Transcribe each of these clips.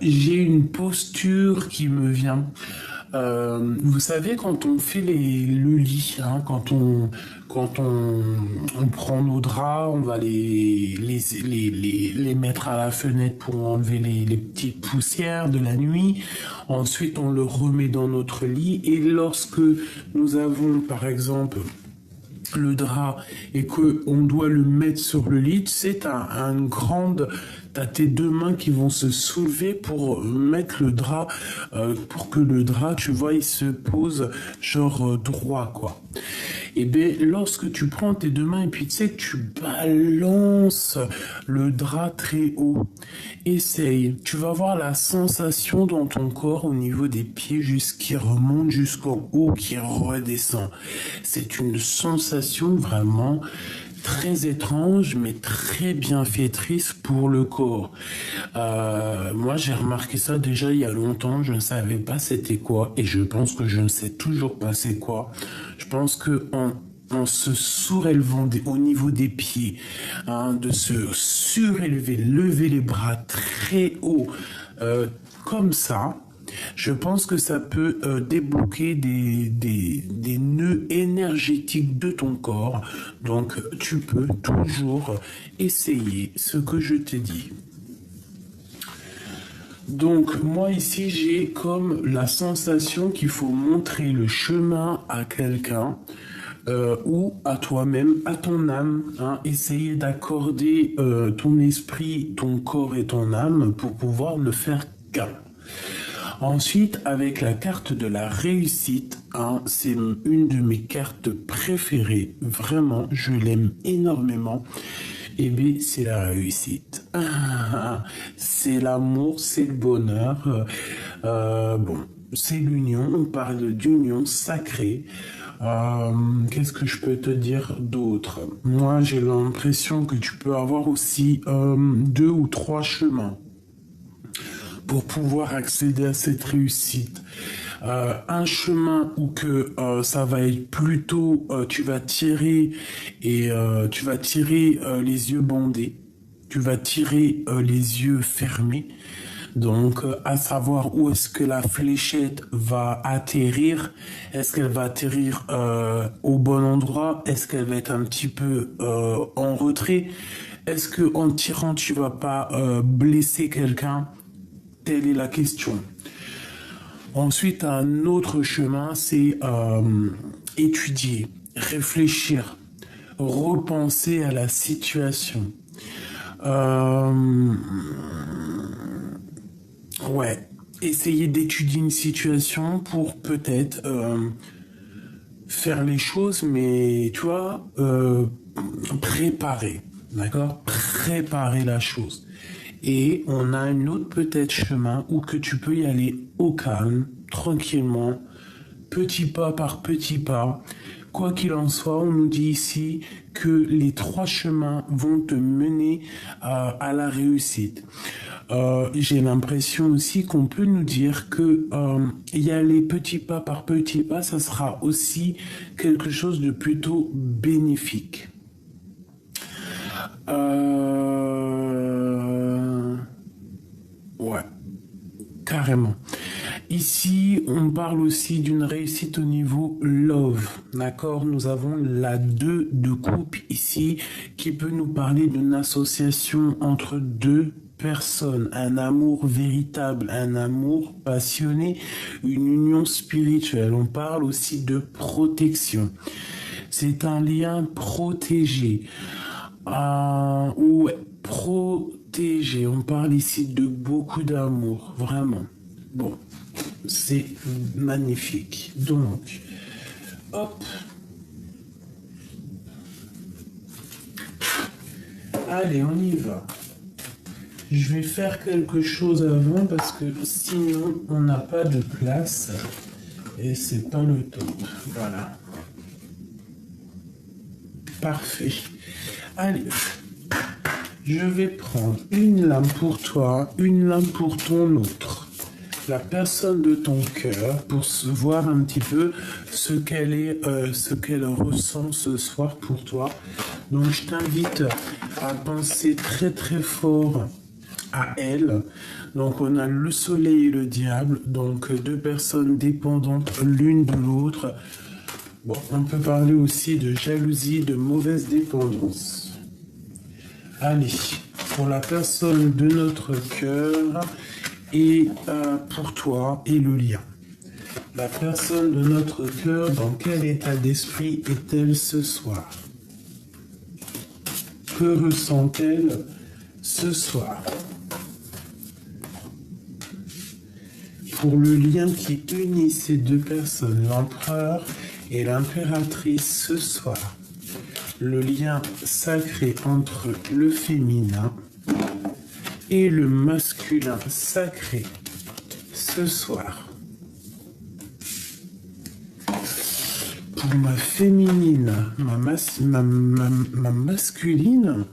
J'ai une posture qui me vient. Vous savez, quand on fait le lit, hein, quand on prend nos draps, on va les mettre à la fenêtre pour enlever les petites poussières de la nuit. Ensuite, on le remet dans notre lit. Et lorsque nous avons, par exemple, le drap et que on doit le mettre sur le lit, c'est t'as tes deux mains qui vont se soulever pour mettre le drap, pour que le drap, tu vois, il se pose genre droit, quoi. Et bien, lorsque tu prends tes deux mains et puis tu sais que tu balances le drap très haut, essaye. Tu vas voir la sensation dans ton corps au niveau des pieds qui remonte jusqu'en haut, qui redescend. C'est une sensation vraiment très étrange, mais très bienfaitrice pour le corps. Moi, j'ai remarqué ça déjà il y a longtemps. Je ne savais pas c'était quoi, et je pense que je ne sais toujours pas c'est quoi. Je pense que en se surélevant au niveau des pieds, hein, de se surélever, lever les bras très haut, comme ça. Je pense que ça peut débloquer des nœuds énergétiques de ton corps. Donc, tu peux toujours essayer ce que je t'ai dit. Donc, moi ici, j'ai comme la sensation qu'il faut montrer le chemin à quelqu'un ou à toi-même, à ton âme. Hein, essayer d'accorder ton esprit, ton corps et ton âme pour pouvoir ne faire qu'un. Ensuite, avec la carte de la réussite, hein, c'est une de mes cartes préférées. Vraiment, je l'aime énormément. Et bien, c'est la réussite. C'est l'amour, c'est le bonheur. Bon, c'est l'union. On parle d'union sacrée. Qu'est-ce que je peux te dire d'autre? Moi, j'ai l'impression que tu peux avoir aussi 2 ou 3 chemins pour pouvoir accéder à cette réussite. Un chemin où que ça va être plutôt tu vas tirer et tu vas tirer les yeux bandés, tu vas tirer les yeux fermés. Donc, à savoir où est-ce que la fléchette va atterrir. Est-ce qu'elle va atterrir au bon endroit? Est-ce qu'elle va être un petit peu en retrait? Est-ce que en tirant, tu vas pas blesser quelqu'un? Telle est la question. Ensuite, un autre chemin, c'est étudier, réfléchir, repenser à la situation. Ouais, essayer d'étudier une situation pour peut-être faire les choses, mais tu vois, préparer, d'accord? Préparer la chose. Et on a un autre peut-être chemin où que tu peux y aller au calme, tranquillement, petit pas par petit pas. Quoi qu'il en soit, on nous dit ici que les 3 chemins vont te mener à la réussite. J'ai l'impression aussi qu'on peut nous dire que y aller petit pas par petit pas, ça sera aussi quelque chose de plutôt bénéfique. Ouais, carrément. Ici, on parle aussi d'une réussite au niveau love, d'accord? Nous avons la 2 de coupe ici qui peut nous parler d'une association entre 2 personnes, un amour véritable, un amour passionné, une union spirituelle. On parle aussi de protection. C'est un lien protégé. Ouais, protégé. On parle ici de beaucoup d'amour, vraiment. Bon, c'est magnifique. Donc, hop. Allez, on y va. Je vais faire quelque chose avant parce que sinon, on n'a pas de place. Et c'est pas le top. Voilà. Parfait. Allez. Je vais prendre une lame pour toi, une lame pour ton autre. La personne de ton cœur pour voir un petit peu ce qu'elle ressent ce soir pour toi. Donc je t'invite à penser très très fort à elle. Donc on a le soleil et le diable, donc deux personnes dépendantes l'une de l'autre. Bon, on peut parler aussi de jalousie, de mauvaise dépendance. Allez, pour la personne de notre cœur et pour toi et le lien. La personne de notre cœur, dans quel état d'esprit est-elle ce soir? Que ressent-elle ce soir? Pour le lien qui unit ces deux personnes, l'empereur et l'impératrice ce soir, le lien sacré entre le féminin et le masculin sacré ce soir. Pour ma féminine, ma masculine,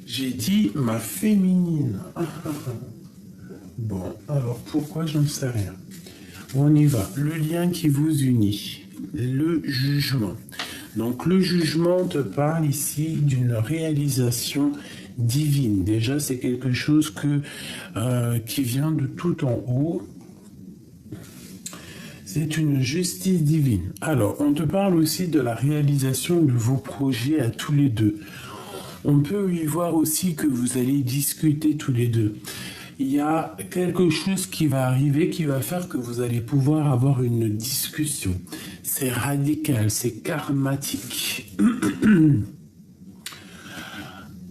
j'ai dit ma féminine. Bon, alors pourquoi j'en sais rien. On y va. Le lien qui vous unit, le jugement. Donc le jugement te parle ici d'une réalisation divine. Déjà, c'est quelque chose qui vient de tout en haut. C'est une justice divine. Alors, on te parle aussi de la réalisation de vos projets à tous les deux. On peut y voir aussi que vous allez discuter tous les deux. Il y a quelque chose qui va arriver qui va faire que vous allez pouvoir avoir une discussion. C'est radical, c'est karmatique.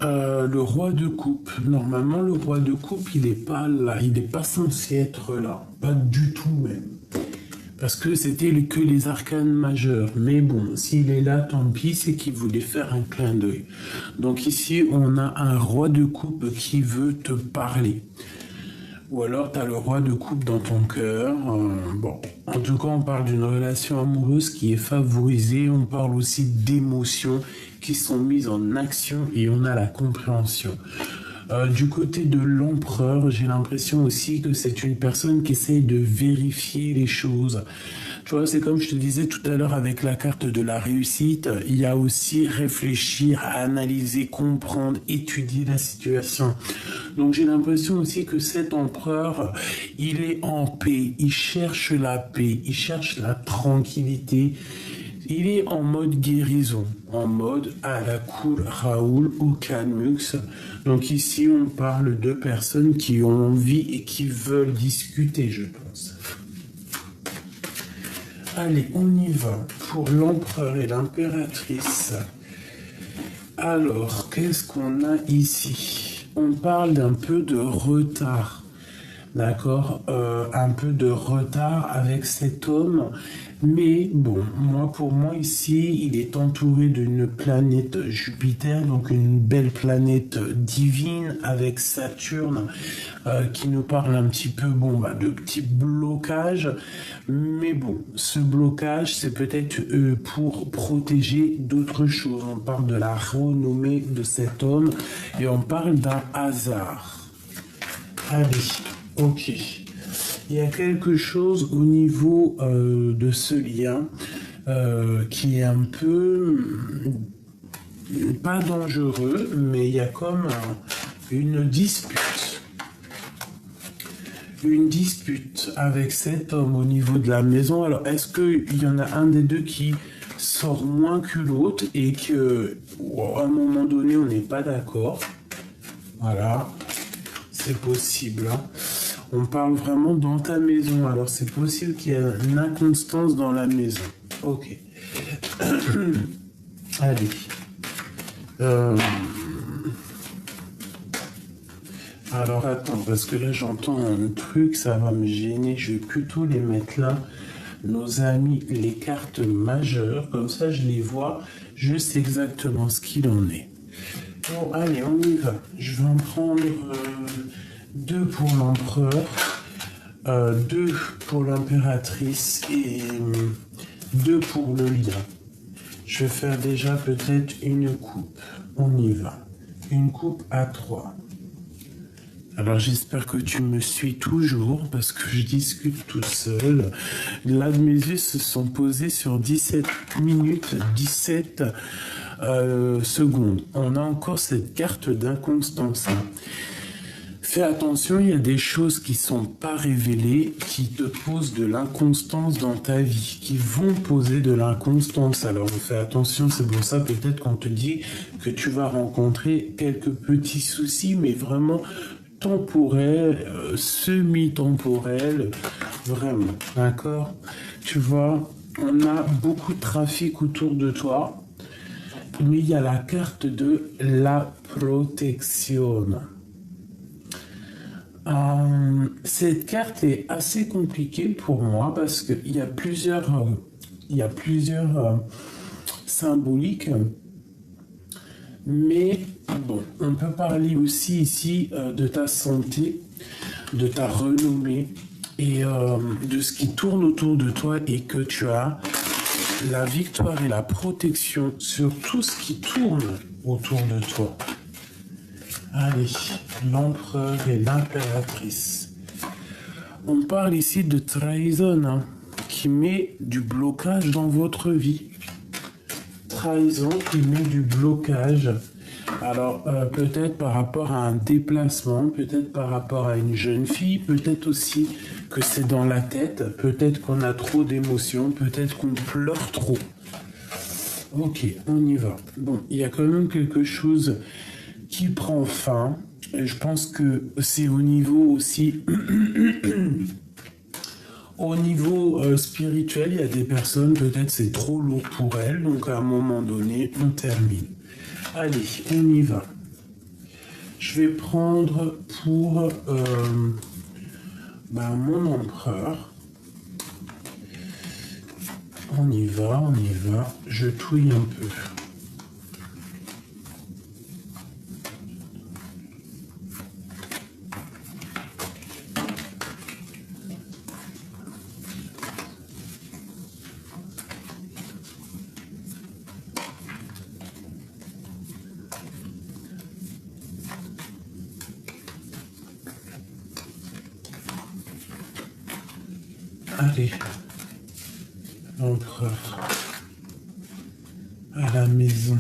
Le roi de coupe. Normalement, le roi de coupe, il n'est pas là. Il n'est pas censé être là. Pas du tout même. Parce que c'était que les arcanes majeurs. Mais bon, s'il est là, tant pis, c'est qu'il voulait faire un clin d'œil. Donc ici, on a un roi de coupe qui veut te parler. Ou alors, tu as le roi de coupe dans ton cœur. Bon, en tout cas, on parle d'une relation amoureuse qui est favorisée. On parle aussi d'émotions qui sont mises en action et on a la compréhension. Du côté de l'empereur, j'ai l'impression aussi que c'est une personne qui essaye de vérifier les choses. Tu vois, c'est comme je te disais tout à l'heure avec la carte de la réussite, il y a aussi réfléchir, analyser, comprendre, étudier la situation. Donc j'ai l'impression aussi que cet empereur, il est en paix, il cherche la paix, il cherche la tranquillité. Il est en mode guérison, en mode à la cool Raoul ou Canmux. Donc ici, on parle de personnes qui ont envie et qui veulent discuter, je pense. Allez, on y va pour l'empereur et l'impératrice. Alors, qu'est-ce qu'on a ici? On parle d'un peu de retard. D'accord, un peu de retard avec cet homme, mais bon, pour moi ici, il est entouré d'une planète Jupiter, donc une belle planète divine avec Saturne qui nous parle un petit peu, de petits blocages, mais bon, ce blocage, c'est peut-être pour protéger d'autres choses. On parle de la renommée de cet homme et on parle d'un hasard. Allez. Ok, il y a quelque chose au niveau de ce lien qui est un peu, pas dangereux, mais il y a comme une dispute. Une dispute avec cet homme au niveau de la maison. Alors, est-ce qu'il y en a un des deux qui sort moins que l'autre et qu'à un moment donné, on n'est pas d'accord? Voilà, c'est possible, hein. On parle vraiment dans ta maison. Alors, c'est possible qu'il y ait une inconstance dans la maison. Ok. Allez. Alors, attends, parce que là, j'entends un truc, ça va me gêner. Je vais plutôt les mettre là. Nos amis, les cartes majeures. Comme ça, je les vois. Je sais exactement ce qu'il en est. Bon, allez, on y va. Je vais en prendre... 2 pour l'empereur, 2 pour l'impératrice et 2 pour le lien. Je vais faire déjà peut-être une coupe. On y va. Une coupe à 3. Alors j'espère que tu me suis toujours parce que je discute tout seul. Là, mes yeux se sont posés sur 17 minutes, 17 secondes. On a encore cette carte d'inconstance. Fais attention, il y a des choses qui sont pas révélées, qui te posent de l'inconstance dans ta vie, qui vont poser de l'inconstance. Alors fais attention, c'est pour ça peut-être qu'on te dit que tu vas rencontrer quelques petits soucis, mais vraiment temporels, semi-temporels, vraiment, d'accord? Tu vois, on a beaucoup de trafic autour de toi, mais il y a la carte de la protection. Cette carte est assez compliquée pour moi parce qu'il y a plusieurs symboliques, mais bon, on peut parler aussi ici de ta santé, de ta renommée et de ce qui tourne autour de toi et que tu as la victoire et la protection sur tout ce qui tourne autour de toi. Allez, l'empereur et l'impératrice. On parle ici de trahison, hein, qui met du blocage dans votre vie. Trahison qui met du blocage. Alors, peut-être par rapport à un déplacement, peut-être par rapport à une jeune fille, peut-être aussi que c'est dans la tête, peut-être qu'on a trop d'émotions, peut-être qu'on pleure trop. Ok, on y va. Bon, il y a quand même quelque chose qui prend fin. Et je pense que c'est au niveau aussi au niveau spirituel, il y a des personnes, peut-être c'est trop lourd pour elles, donc à un moment donné, on termine. Allez, on y va. Je vais prendre pour mon empereur. On y va. Je touille un peu. Allez, l'empereur à la maison.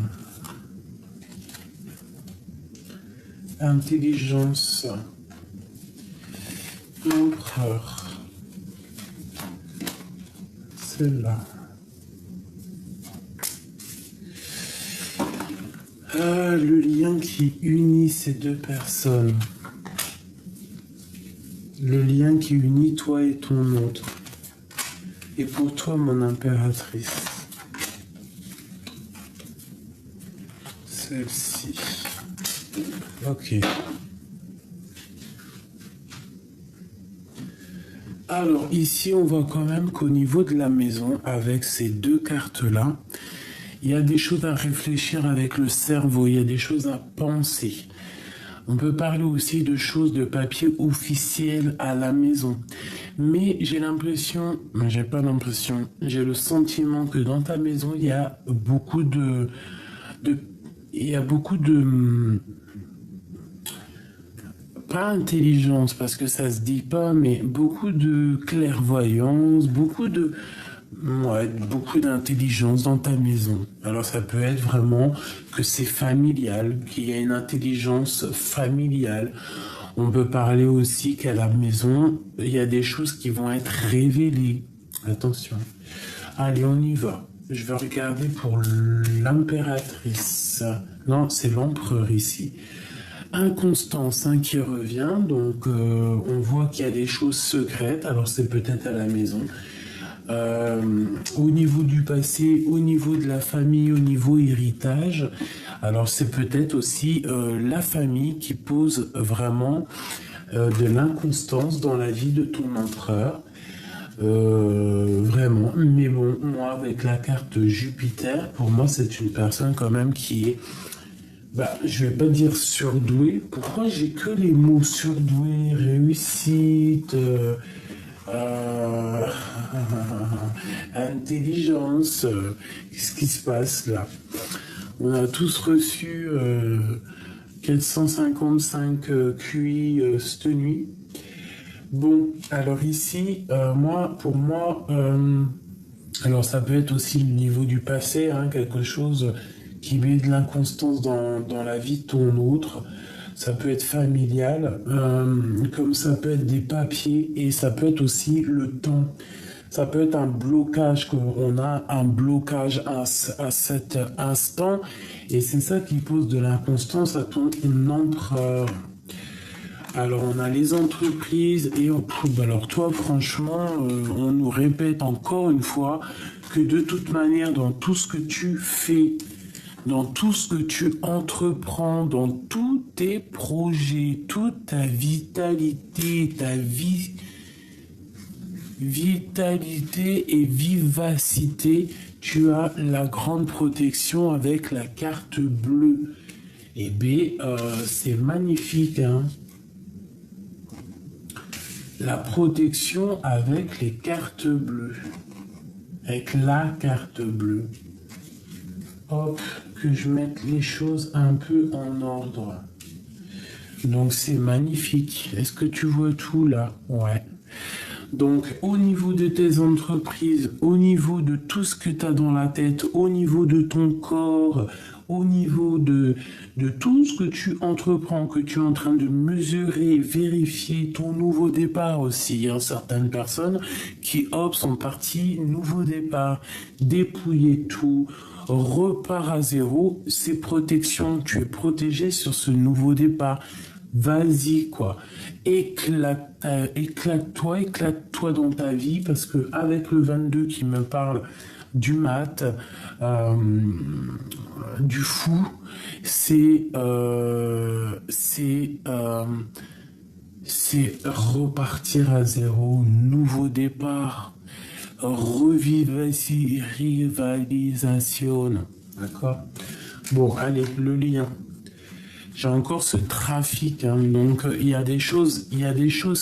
Intelligence. L'empereur. Celle-là. Ah, le lien qui unit ces deux personnes. Le lien qui unit toi et ton autre. Et pour toi, mon impératrice, celle-ci. Ok. Alors ici, on voit quand même qu'au niveau de la maison, avec ces deux cartes-là, il y a des choses à réfléchir avec le cerveau, il y a des choses à penser. On peut parler aussi de choses de papier officiel à la maison. Mais j'ai l'impression, j'ai pas l'impression, j'ai le sentiment que dans ta maison, il y a beaucoup pas intelligence, parce que ça se dit pas, mais beaucoup de clairvoyance, beaucoup d'intelligence dans ta maison. Alors ça peut être vraiment que c'est familial, qu'il y a une intelligence familiale. On peut parler aussi qu'à la maison, il y a des choses qui vont être révélées. Attention. Allez, on y va. Je vais regarder pour l'impératrice. Non, c'est l'empereur ici. Inconstance qui revient. Donc, on voit qu'il y a des choses secrètes. Alors, c'est peut-être à la maison. Au niveau du passé, au niveau de la famille, au niveau héritage. Alors c'est peut-être aussi la famille qui pose vraiment de l'inconstance dans la vie de ton empereur. Vraiment. Mais bon, moi avec la carte Jupiter, pour moi c'est une personne quand même qui est, je vais pas dire surdouée. Pourquoi j'ai que les mots surdoué, réussite, intelligence, qu'est-ce qui se passe là? On a tous reçu 455 QI cette nuit. Bon, alors ici, pour moi, alors ça peut être aussi le niveau du passé, quelque chose qui met de l'inconstance dans la vie de ton autre. Ça peut être familial, comme ça peut être des papiers, et ça peut être aussi le temps. Ça peut être un blocage, qu'on a un blocage à cet instant, et c'est ça qui pose de l'inconstance à ton empereur. Alors on a les entreprises, et alors toi franchement, on nous répète encore une fois que de toute manière, dans tout ce que tu fais, dans tout ce que tu entreprends, dans tous tes projets, toute ta vitalité, vitalité et vivacité, tu as la grande protection avec la carte bleue. Et B, c'est magnifique, hein. La protection avec les cartes bleues. Avec la carte bleue. Hop, que je mette les choses un peu en ordre. Donc c'est magnifique. Est-ce que tu vois tout là? Ouais. Donc au niveau de tes entreprises, au niveau de tout ce que tu as dans la tête, au niveau de ton corps, au niveau de tout ce que tu entreprends, que tu es en train de mesurer, vérifier ton nouveau départ aussi. Il y a certaines personnes qui, hop, sont parties, nouveau départ, dépouiller tout, repart à zéro, c'est protection, tu es protégé sur ce nouveau départ. Vas-y, quoi. Éclate-toi dans ta vie, parce que avec le 22 qui me parle du mat, du fou, c'est repartir à zéro, nouveau départ, rivalisation. D'accord? Bon, allez, le lien. J'ai encore ce trafic, hein. Donc il y a des choses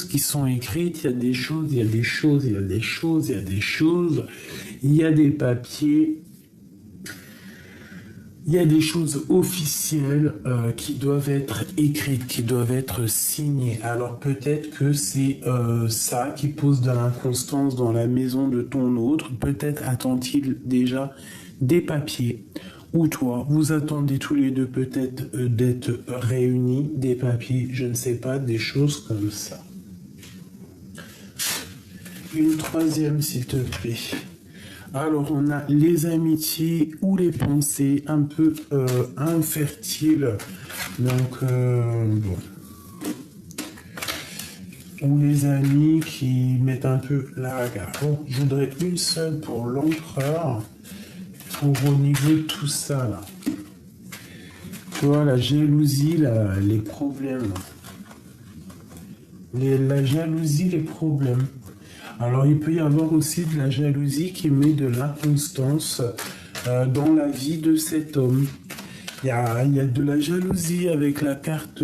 qui sont écrites, il y a des choses, il y a des papiers, il y a des choses officielles qui doivent être écrites, qui doivent être signées. Alors peut-être que c'est ça qui pose de l'inconstance dans la maison de ton autre. Peut-être attend-il déjà des papiers. Ou toi, vous attendez tous les deux peut-être d'être réunis, des papiers, je ne sais pas, des choses comme ça. Une troisième, s'il te plaît. Alors, on a les amitiés ou les pensées un peu infertiles. Donc, bon. Ou les amis qui mettent un peu la bagarre. Bon, je voudrais une seule pour l'empereur. Au niveau de tout ça, là. Tu vois, la jalousie, là, les problèmes. La jalousie, les problèmes. Alors, il peut y avoir aussi de la jalousie qui met de l'inconstance dans la vie de cet homme. Il y a de la jalousie avec la carte,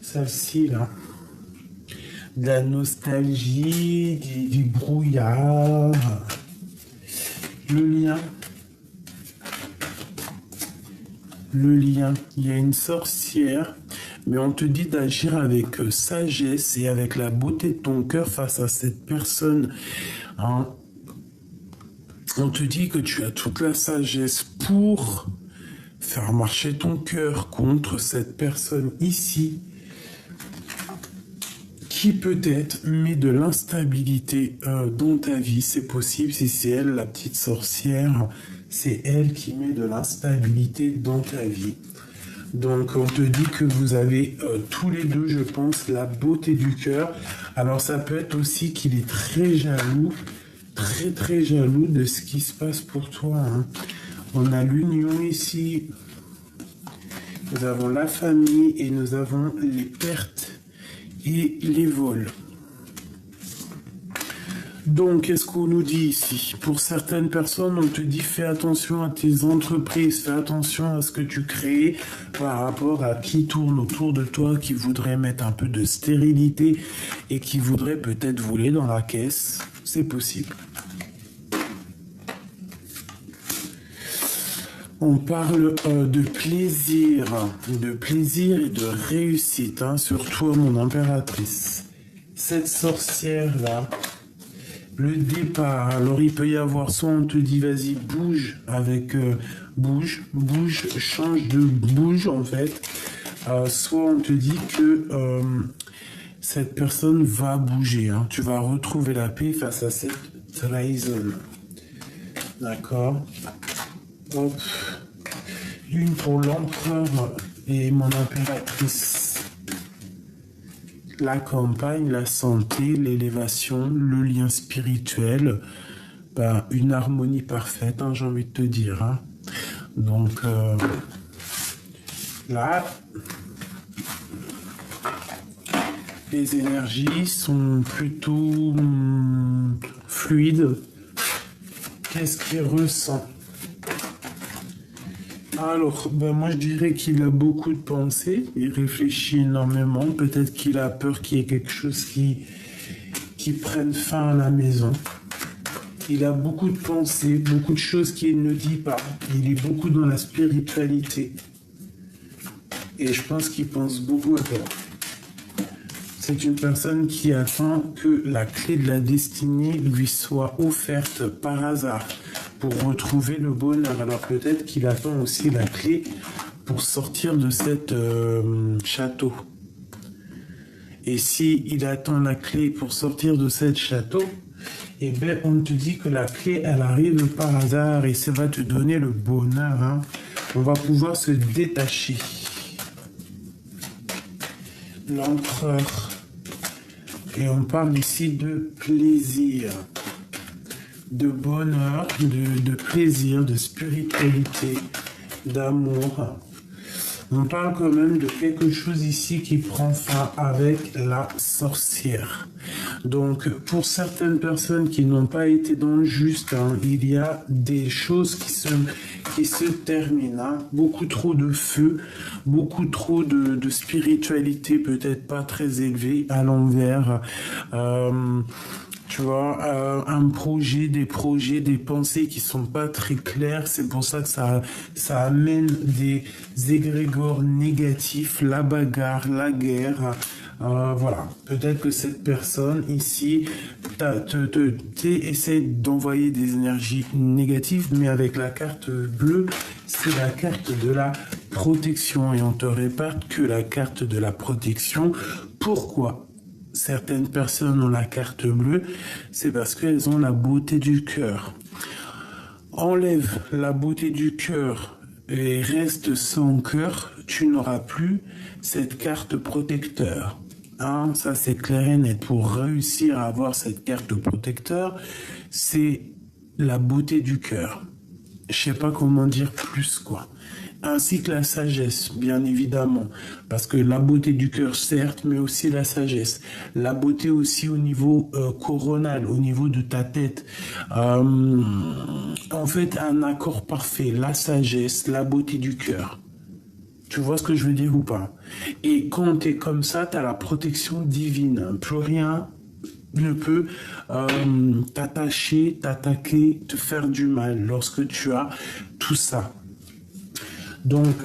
celle-ci, là. De la nostalgie, du brouillard. Le lien. Le lien, il y a une sorcière, mais on te dit d'agir avec sagesse et avec la beauté de ton cœur face à cette personne. Hein. On te dit que tu as toute la sagesse pour faire marcher ton cœur contre cette personne ici, qui peut-être met de l'instabilité dans ta vie. C'est possible si c'est elle, la petite sorcière. C'est elle qui met de l'instabilité dans ta vie. Donc, on te dit que vous avez tous les deux, je pense, la beauté du cœur. Alors, ça peut être aussi qu'il est très jaloux, très jaloux de ce qui se passe pour toi. Hein. On a l'union ici. Nous avons la famille et nous avons les pertes et les vols. Donc, qu'est-ce qu'on nous dit ici? Pour certaines personnes, on te dit fais attention à tes entreprises, fais attention à ce que tu crées par rapport à qui tourne autour de toi, qui voudrait mettre un peu de stérilité et qui voudrait peut-être voler dans la caisse. C'est possible. On parle de plaisir et de réussite, hein, surtout mon impératrice. Cette sorcière-là, Le départ, alors il peut y avoir soit on te dit vas-y bouge avec bouge, change de bouge en fait, soit on te dit que cette personne va bouger, hein. Tu vas retrouver la paix face à cette trahison. D'accord. Hop. Une pour l'empereur et mon impératrice. La campagne, la santé, l'élévation, le lien spirituel, ben, une harmonie parfaite, hein, j'ai envie de te dire. Hein. Donc là, les énergies sont plutôt fluides. Qu'est-ce qu'il ressent? Alors, ben moi je dirais qu'il a beaucoup de pensées, il réfléchit énormément, peut-être qu'il a peur qu'il y ait quelque chose qui prenne fin à la maison. Il a beaucoup de pensées, beaucoup de choses qu'il ne dit pas. Il est beaucoup dans la spiritualité. Et je pense qu'il pense beaucoup à toi. C'est une personne qui attend que la clé de la destinée lui soit offerte par hasard pour retrouver le bonheur. Alors peut-être qu'il attend aussi la clé pour sortir de cette château. Et si il attend la clé pour sortir de cette château, eh bien on te dit que la clé elle arrive par hasard et ça va te donner le bonheur. Hein. On va pouvoir se détacher. L'empereur. Et on parle ici de plaisir, de bonheur, de plaisir, de spiritualité, d'amour. On parle quand même de quelque chose ici qui prend fin avec la sorcière. Donc, pour certaines personnes qui n'ont pas été dans le juste, hein, il y a des choses qui se terminent. Hein. Beaucoup trop de feu, beaucoup trop de spiritualité, peut-être pas très élevée à l'envers. Tu vois, un projet, des pensées qui sont pas très claires. C'est pour ça que ça amène des égrégores négatifs, la bagarre, la guerre. Voilà. Peut-être que cette personne ici essaie d'envoyer des énergies négatives, mais avec la carte bleue, c'est la carte de la protection. Et on te répète que la carte de la protection. Pourquoi certaines personnes ont la carte bleue? C'est parce qu'elles ont la beauté du cœur. Enlève la beauté du cœur et reste sans cœur, tu n'auras plus cette carte protecteur. Hein, ça c'est clair et net. Pour réussir à avoir cette carte protecteur, c'est la beauté du cœur. Je sais pas comment dire plus quoi. Ainsi que la sagesse, bien évidemment. Parce que la beauté du cœur, certes, mais aussi la sagesse. La beauté aussi au niveau coronal, au niveau de ta tête. En fait, un accord parfait. La sagesse, la beauté du cœur. Tu vois ce que je veux dire ou pas? Et quand tu es comme ça, tu as la protection divine. Plus rien ne peut t'attacher, t'attaquer, te faire du mal lorsque tu as tout ça. Donc,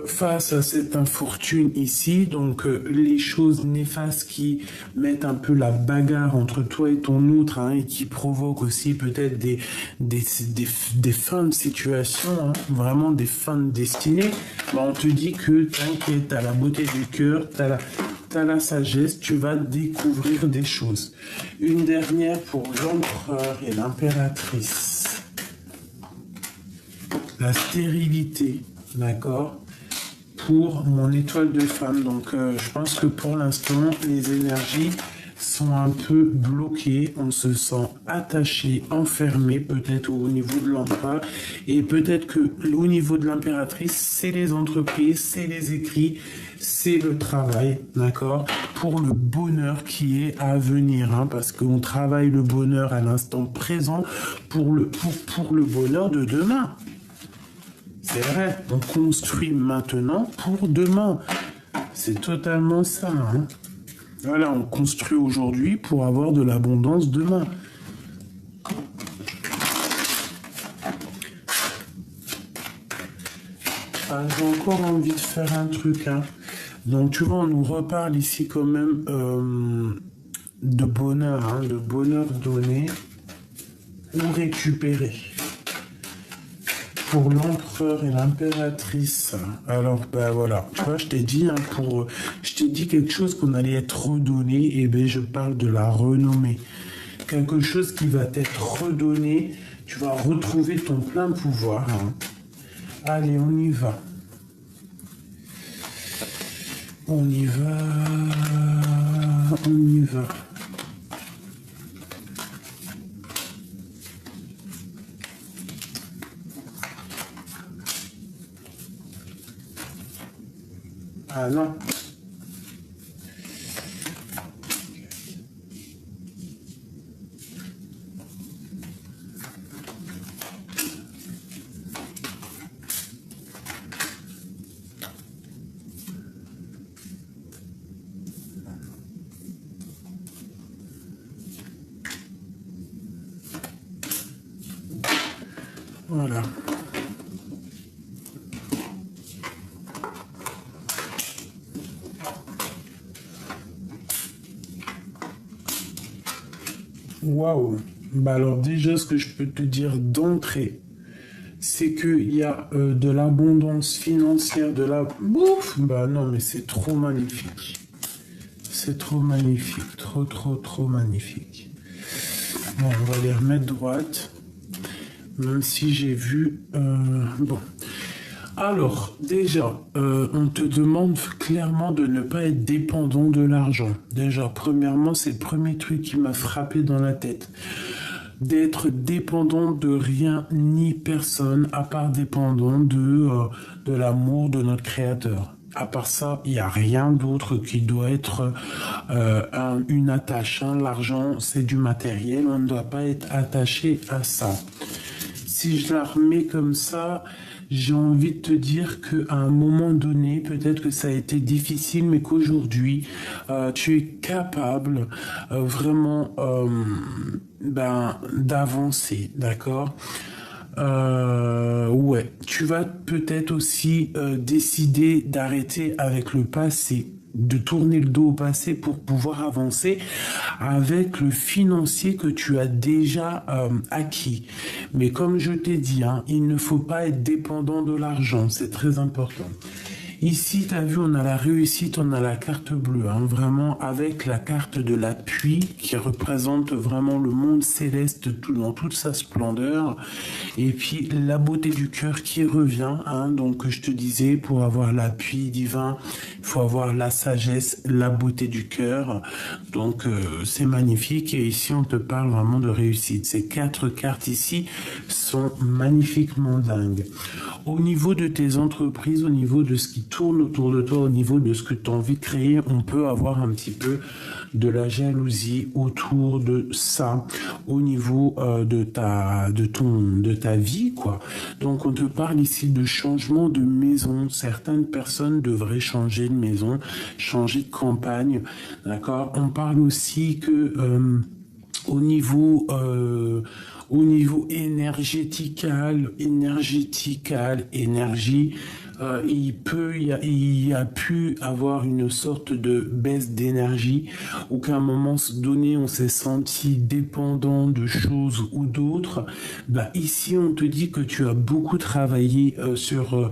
face à cette infortune ici, donc les choses néfastes qui mettent un peu la bagarre entre toi et ton autre, hein, et qui provoquent aussi peut-être des fins de situation, hein, vraiment des fins de destinée, bah, on te dit que t'inquiète, t'as la beauté du cœur, t'as la sagesse, tu vas découvrir des choses. Une dernière pour l'empereur et l'impératrice. La stérilité. D'accord, pour mon étoile de femme. Donc, je pense que pour l'instant, les énergies sont un peu bloquées. On se sent attaché, enfermé, peut-être au niveau de l'empereur. Et peut-être que au niveau de l'impératrice, c'est les entreprises, c'est les écrits, c'est le travail. D'accord, pour le bonheur qui est à venir. Hein, parce qu'on travaille le bonheur à l'instant présent pour le bonheur de demain. C'est vrai, on construit maintenant pour demain. C'est totalement ça. Hein. Voilà, on construit aujourd'hui pour avoir de l'abondance demain. Ah, j'ai encore envie de faire un truc. Hein. Donc tu vois, on nous reparle ici quand même de bonheur, hein, de bonheur donné. ou récupérer. Pour l'empereur et l'impératrice. Alors, ben voilà. Tu vois, je t'ai dit, hein, je t'ai dit quelque chose qu'on allait être redonné, et ben je parle de la renommée. Quelque chose qui va t'être redonné, tu vas retrouver ton plein pouvoir. Hein. Allez, on y va. On y va. On y va. Ah non. Voilà. Waouh. Bah alors déjà, ce que je peux te dire d'entrée, c'est qu'il y a de l'abondance financière, de la bouffe. Bah non, mais c'est trop magnifique. C'est trop magnifique. Trop, trop, trop magnifique. Bon, on va les remettre droite. Même si j'ai vu... bon. Alors, déjà, on te demande clairement de ne pas être dépendant de l'argent. Déjà, premièrement, c'est le premier truc qui m'a frappé dans la tête. D'être dépendant de rien ni personne, à part dépendant de l'amour de notre Créateur. À part ça, il n'y a rien d'autre qui doit être une attache. Hein. L'argent, c'est du matériel, on ne doit pas être attaché à ça. Si je la remets comme ça, j'ai envie de te dire qu'à un moment donné, peut-être que ça a été difficile, mais qu'aujourd'hui, tu es capable vraiment d'avancer, d'accord? Ouais, tu vas peut-être aussi décider d'arrêter avec le passé, de tourner le dos au passé pour pouvoir avancer avec le financier que tu as déjà acquis. Mais comme je t'ai dit, hein, il ne faut pas être dépendant de l'argent, c'est très important. Ici, tu as vu, on a la réussite, on a la carte bleue, hein, vraiment avec la carte de l'appui qui représente vraiment le monde céleste tout, dans toute sa splendeur. Et puis la beauté du cœur qui revient, hein, donc je te disais, pour avoir l'appui divin, il faut avoir la sagesse, la beauté du cœur. Donc c'est magnifique et ici on te parle vraiment de réussite. Ces 4 cartes ici sont magnifiquement dingues. Au niveau de tes entreprises, au niveau de ce qui tourne autour de toi, au niveau de ce que tu as envie de créer, on peut avoir un petit peu de la jalousie autour de ça, au niveau de ta vie, quoi. Donc on te parle ici de changement de maison. Certaines personnes devraient changer de maison, changer de campagne, d'accord. On parle aussi que au niveau énergétical, énergie, il y a pu avoir une sorte de baisse d'énergie ou qu'à un moment donné on s'est senti dépendant de choses ou d'autres. Bah ici on te dit que tu as beaucoup travaillé sur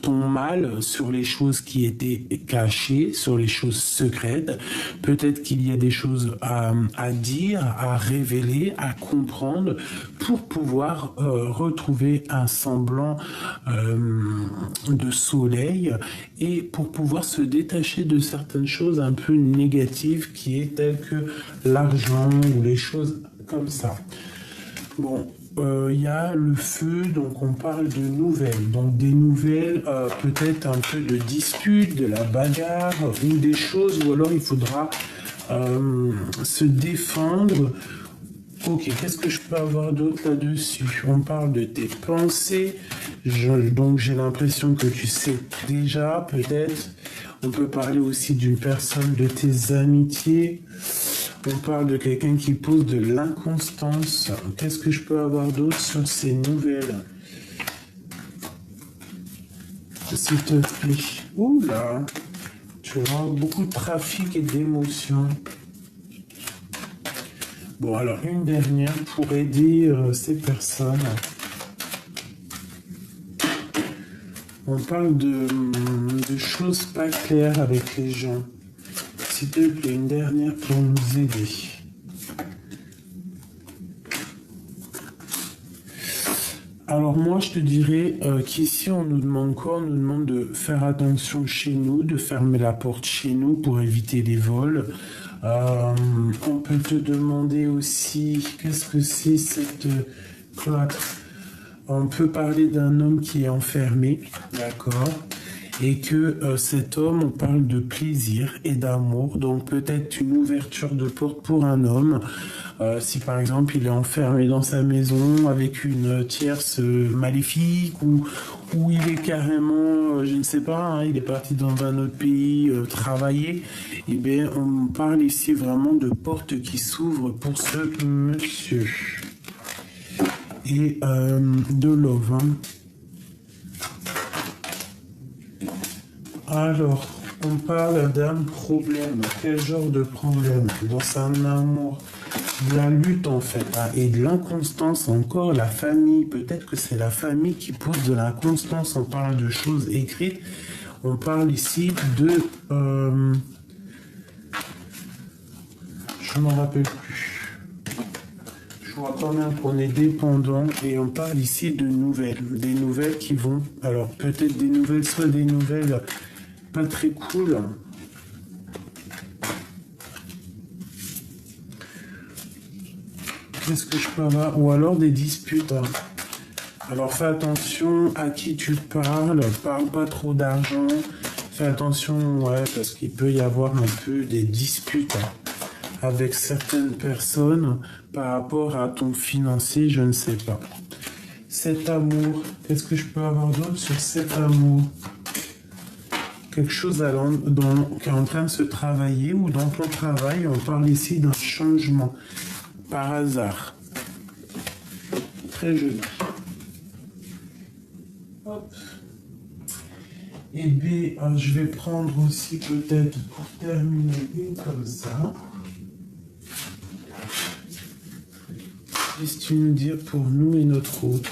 ton mal, sur les choses qui étaient cachées, sur les choses secrètes. Peut-être qu'il y a des choses à dire, à révéler, à comprendre pour pouvoir retrouver un semblant de soleil et pour pouvoir se détacher de certaines choses un peu négatives qui est telles que l'argent ou les choses comme ça. Bon, il y a le feu, donc on parle de nouvelles. Donc des nouvelles, peut-être un peu de dispute, de la bagarre ou des choses, ou alors il faudra se défendre. Ok, qu'est-ce que je peux avoir d'autre là-dessus? On parle de tes pensées, donc j'ai l'impression que tu sais déjà, peut-être. On peut parler aussi d'une personne, de tes amitiés. On parle de quelqu'un qui pose de l'inconstance. Qu'est-ce que je peux avoir d'autre sur ces nouvelles? S'il te plaît. Oula, tu vois, beaucoup de trafic et d'émotions. Bon, alors, une dernière pour aider ces personnes. On parle de choses pas claires avec les gens. S'il te plaît, une dernière pour nous aider. Alors moi, je te dirais qu'ici, on nous demande quoi? On nous demande de faire attention chez nous, de fermer la porte chez nous pour éviter les vols. On peut te demander aussi, qu'est-ce que c'est cette cloître? On peut parler d'un homme qui est enfermé, d'accord? Et que cet homme, on parle de plaisir et d'amour, donc peut-être une ouverture de porte pour un homme. Si par exemple il est enfermé dans sa maison avec une tierce maléfique ou il est carrément, je ne sais pas, hein, il est parti dans un autre pays travailler, et bien on parle ici vraiment de portes qui s'ouvrent pour ce monsieur. Et de love, hein. Alors, on parle d'un problème. Quel genre de problème? Dans un amour, de la lutte en fait, hein, et de l'inconstance encore, la famille. Peut-être que c'est la famille qui pose de l'inconstance. On parle de choses écrites. On parle ici de... je ne me rappelle plus. Je vois quand même qu'on est dépendant et on parle ici de nouvelles. Des nouvelles qui vont... Alors, peut-être des nouvelles, soit des nouvelles... pas très cool. Qu'est-ce que je peux avoir? Ou alors des disputes. Alors fais attention à qui tu parles. Parle pas trop d'argent. Fais attention, ouais, parce qu'il peut y avoir un peu des disputes avec certaines personnes par rapport à ton financier, je ne sais pas. Cet amour. Qu'est-ce que je peux avoir d'autre sur cet amour? Quelque chose qui est en train de se travailler ou dans ton travail, on parle ici d'un changement par hasard. Très joli. Hop. Et B, je vais prendre aussi peut-être pour terminer une comme ça. Qu'est-ce que tu nous dis pour nous et notre autre?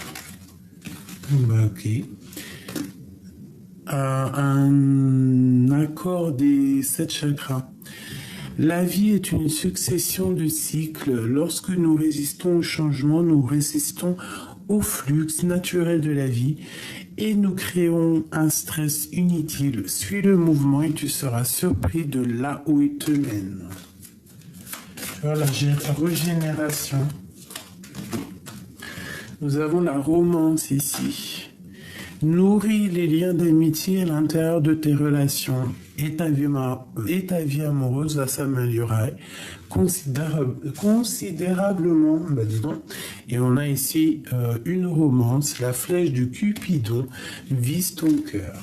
Bah ok. Un accord des 7 chakras. La vie est une succession de cycles. Lorsque nous résistons au changement, nous résistons au flux naturel de la vie et nous créons un stress inutile. Suis le mouvement et tu seras surpris de là où il te mène. Tu vois, la régénération. Nous avons la romance ici. Nourris les liens d'amitié à l'intérieur de tes relations et ta vie amoureuse va s'améliorer considérablement. Bah dis donc. Et on a ici une romance, la flèche du Cupidon vise ton cœur.